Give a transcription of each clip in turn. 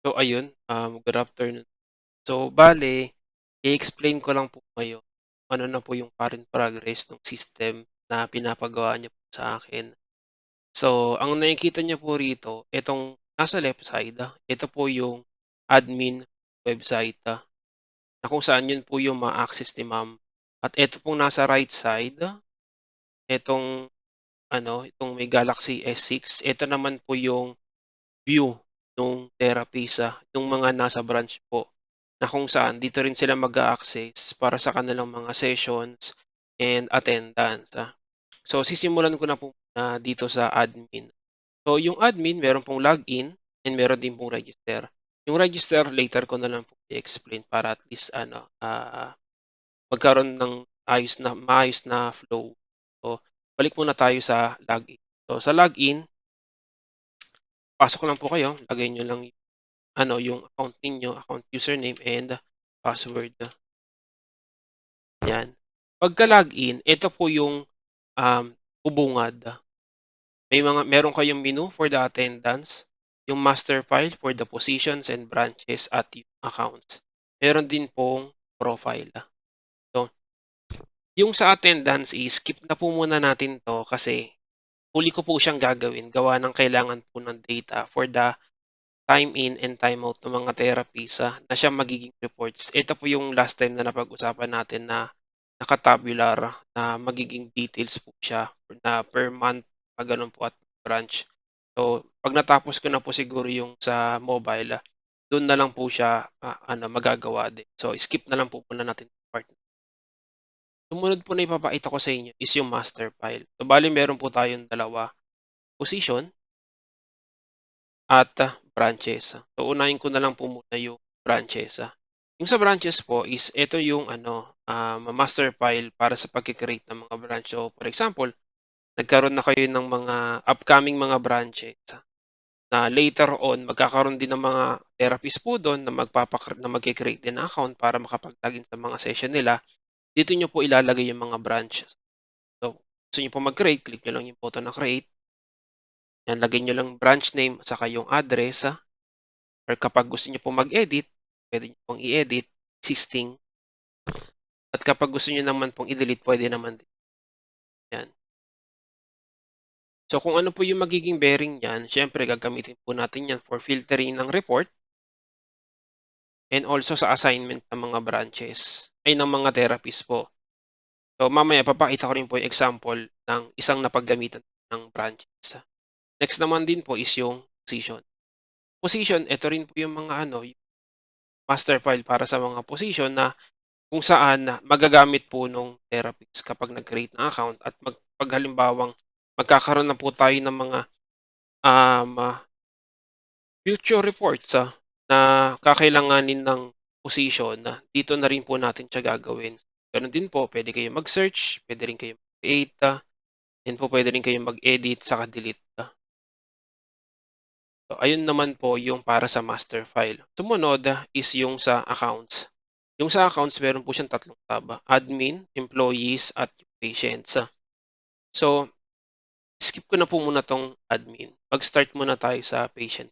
So ayun, good afternoon. So bale, i-explain ko lang po ngayon ano na po yung current progress ng system na pinapagawa niyo po sa akin. So ang nakikita niyo po rito, itong nasa left side, ito po yung admin website, na kung saan yun po yung ma-access ni ma'am. At ito pong nasa right side, itong itong may Galaxy S6, ito naman po yung view nung therapist, nung mga nasa branch po. Na kung saan dito rin sila mag-a-access para sa kanilang mga sessions and attendance. So sisimulan ko na po muna dito sa admin. So yung admin meron pong login and meron din pong register. Yung register later ko na lang po i-explain para at least magkaroon ng maayos na flow. So balik muna tayo sa login. So sa login, pasok lang po kayo, lagay niyo lang yung account ninyo, account username and password. 'Yan. Pagka-login, ito po yung, bubungad. Meron kayong menu for the attendance, yung master file for the positions and branches at yung accounts. Meron din pong profile. So, yung sa attendance skip na po muna natin 'to kasi huli ko po siyang gagawin gawa ng kailangan po ng data for the time in and time out ng mga therapies, na siya magiging reports. Ito po yung last time na napag-usapan natin na naka-tabular na magiging details po siya na per month, gano'n po at branch. So, 'pag natapos ko na po siguro yung sa mobile, dun na lang po siya, magagawa din. So, skip na lang po muna natin yung part. Sumunod po na ipapakita ko sa inyo is yung master file. So, bale meron po tayong dalawa, position at branches. So, unahin ko na lang po muna yung branches. Yung sa branches po is ito yung master file para sa pagke-create ng mga branch. So, for example, nagkaroon na kayo ng mga upcoming mga branches na later on magkakaroon din ng mga therapist po dun na na magke-create din ng account para makapag-login sa mga session nila. Dito niyo po ilalagay yung mga branch. So, gusto niyo po mag-create, click niyo lang yung button na create. Yan, lagay niyo lang branch name at saka yung address, or kapag gusto niyo po mag-edit, puwede niyo pong i-edit, existing. At kapag gusto niyo naman pong i-delete, puwede naman din, 'yan. So, kung ano po yung magiging bearing niyan, siyempre gagamitin po natin 'yan for filtering ng report and also sa assignment ng mga branches ay ng mga therapist po. So, mamaya papakita ko rin po yung example ng isang napaggamitan ng branches. Next naman din po is yung position. Position, ito rin po yung mga yung master file para sa mga position na kung saan magagamit po nung therapist kapag nag-create ng account at 'pag halimbawang magkakaroon na po tayo ng mga, future reports, na kakailanganin ng position, na dito na rin po natin siya gagawin. Gano'n din po puwede kayong mag-search, puwede rin kayong mag-create, and po puwede rin kayong mag-edit saka delete. So ayun naman po yung para sa master file. Sumunod is yung sa accounts. Yung sa accounts meron po siyang tatlong tab, admin, employees, at patients. So, skip ko na po muna 'tong admin. Mag-start muna tayo sa patient.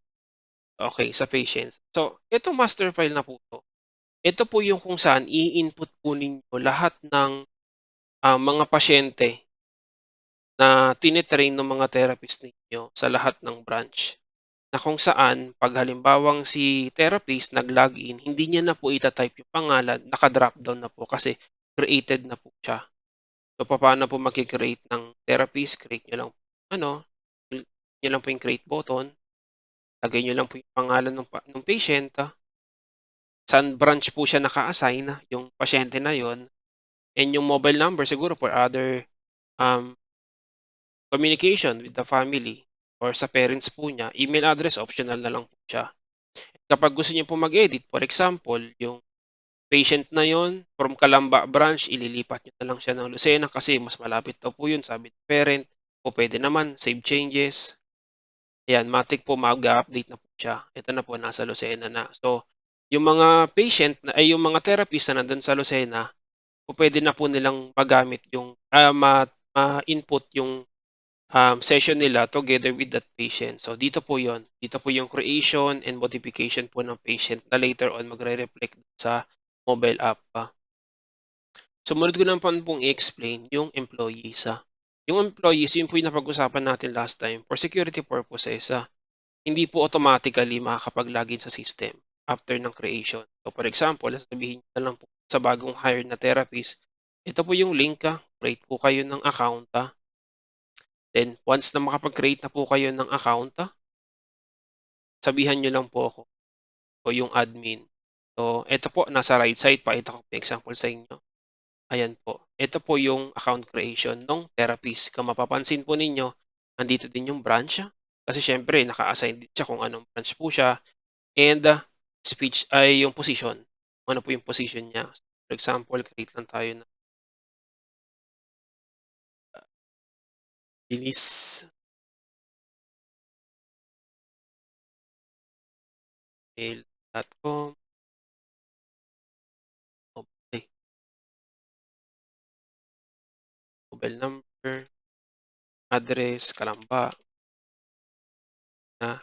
Okay, sa patients. So, itong master file na po 'to, ito po yung kung saan i-input po ninyo lahat ng, mga pasyente na tini-train nung mga therapist ninyo sa lahat ng branch. Na kung saan 'pag halimbawang si therapist nag-login, hindi niya na po ita-type yung pangalan, naka-drop down na po kasi created na po siya. So, papaano po magke-create ng therapist, create niyo lang click niyo lang po yung create button, lagay niyo lang po yung pangalan nung patient, saan branch po siya naka-assign, yung pasyente na yon, and yung mobile number siguro for other, um, communication with the family or sa parents po niya. Email address optional na lang po siya. Kapag gusto niyo po mag-edit, for example, yung patient na yon from Calamba branch, ililipat niyo na lang siya ng Lucena kasi mas malapit daw po yun sabi ng parent, o puwede naman save changes. Ayan, matic po mag-a-update na po siya. Ito na po nasa Lucena na. So, yung mga patient yung mga therapist na nandun sa Lucena, pupuwede na po nilang magamit yung, ma ma-input yung session nila together with that patient. So dito po 'yon, dito po yung creation and modification po ng patient na later on magre-reflect sa mobile app pa. Sumunod ko naman pong i-explain yung employees, Yung employees, yun po yung napag-usapan natin last time for security purposes, hindi po automatically makakapag-login sa system after ng creation. So for example, sasabihin niyo na lang po sa bagong hired na therapist, ito po yung link, create po kayo ng account, then once na makapag-create na po kayo ng account, sabihan niyo lang po ako o yung admin. So eto po nasa right side, pakita ko po yung example sa inyo. Ayan po, ito po yung account creation ng therapist. Kung mapapansin po ninyo, nandito din yung branch, kasi siyempre naka-assign din siya kung anong branch po siya and, speech ay yung position, kung ano po yung position niya. For example, create lang tayo ng Denise mail.com, okey, mobile number, address, Kalamba na,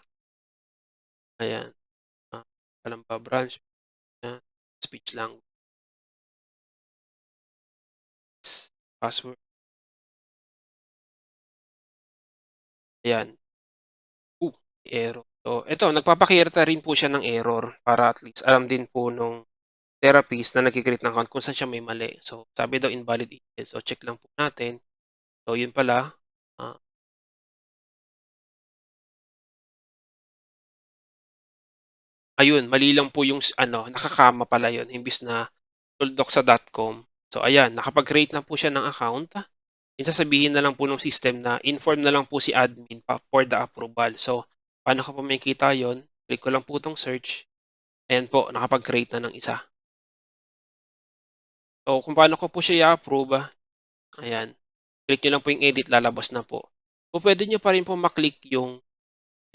ayan, Kalamba branch, na speech language, password, ayan. Error. So eto nagpapakita rin po siya ng error para at least alam din po nung therapist na nagke-create ng account kung saan siya may mali. So sabi daw invalid email, so check lang po natin. So yun pala, ah, ayun mali lang po yung nakakama pala yun imbis na tuldok sa .com. So ayan, nakapag-create na po siya ng account, then sasabihin na lang po nung system na inform na lang po si admin pa for the approval. So paano ko po makikita yun, click ko lang po 'tong search, ayan po nakapag-create na ng isa. So kung paano ko po siya i-a-approve, ayan, click niyo lang po yung edit, lalabas na po. Pupuwede niyo pa rin po ma-click yung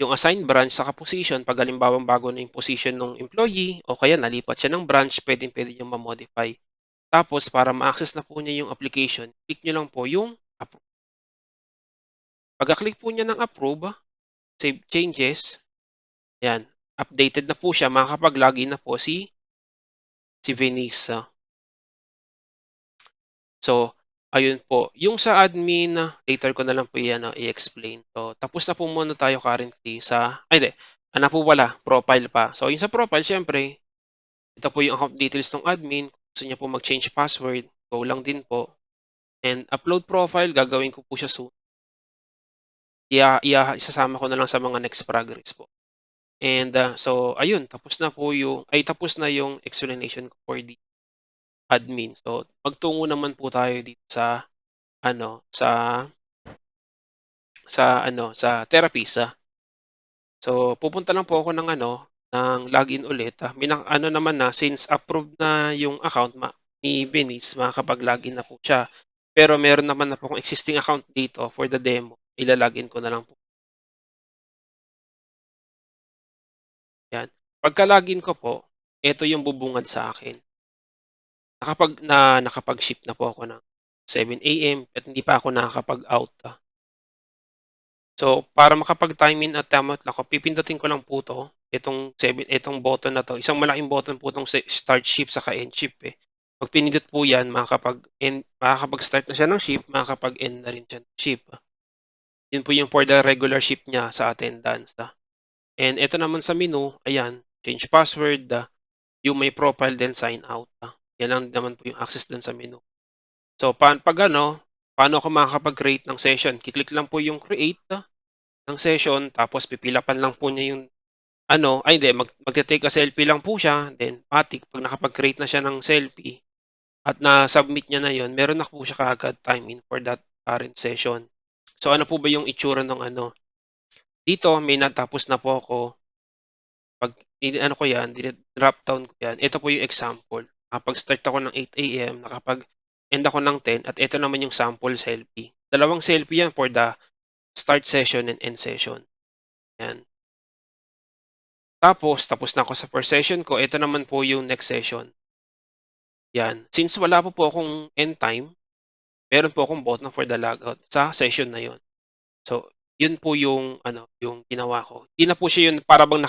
assign branch saka position 'pag halimbawang bago na yung position nung employee o kaya nalipat siya ng branch, puwedeng-puwede niyong ma-modify. Tapos para ma-access na po niya yung application, click niyo lang po yung approve. Pagka-click po niya ng approve, save changes, ayan, updated na po siya, makakapag-login na po si Venice. So, ayun po. Yung sa admin, later ko na lang po 'yan, i-explain. So, tapos na po muna tayo currently sa ay hindi, ano po pala, profile pa. So, yung sa profile siyempre, ito po yung account details ng admin. Kung gusto niya po mag-change password, go lang din po. And upload profile, gagawin ko po siya soon. Isasama ko na lang sa mga next progress po. And, so ayun, tapos na yung explanation ko for the admin. So, magtungo naman po tayo dito sa ano, sa therapist, So, pupunta lang po ako ng login ulit, naman na since approved na yung account ni Venice, makakapag-login na po siya. Pero meron naman na po akong existing account dito for the demo, ila-login ko na lang po, 'yan. Pagka-login ko po, eto yung bubungad sa akin. Nakapag-shift na po ako ng 7 AM at hindi pa ako nakakapag-out. So, para makapag-time in at time out lang ako, pipindutin ko lang po 'to, itong button na 'to, isang malaking button po 'tong start shift saka end shift, eh. 'Pag pinindot po 'yan makakapag-start na siya ng shift, makakapag-end na rin siya ng shift. Yun po yung for the regular shift niya sa attendance. And eto naman sa menu, ayan, change password, view my profile, then sign out. Yan lang naman po yung access dun sa menu. So, 'pag paano ako makakapag-create ng session, ki-click lang po yung create ng session tapos pipilapan lang po niya yung ay hindi magte-take a selfie lang po siya then matic 'pag nakapag-create na siya ng selfie at na-submit niya na yun meron na po siya kaagad time in for that current session. So ano po ba yung itsura ng dito may natapos na po ako 'pag ko yan drop down ko yan, ito po yung example. Nakapag-start ako ng 8 AM, nakapag-end ako ng 10 at ito naman yung sample selfie. Dalawang selfie yan for the start session and end session, yan. Tapos na ako sa first session ko, ito naman po yung next session, 'yan. Since wala po akong end time, meron po akong button for the logout sa session na 'yon. So, yun po yung ano, yung ginawa ko. Hindi na po siya yun para bang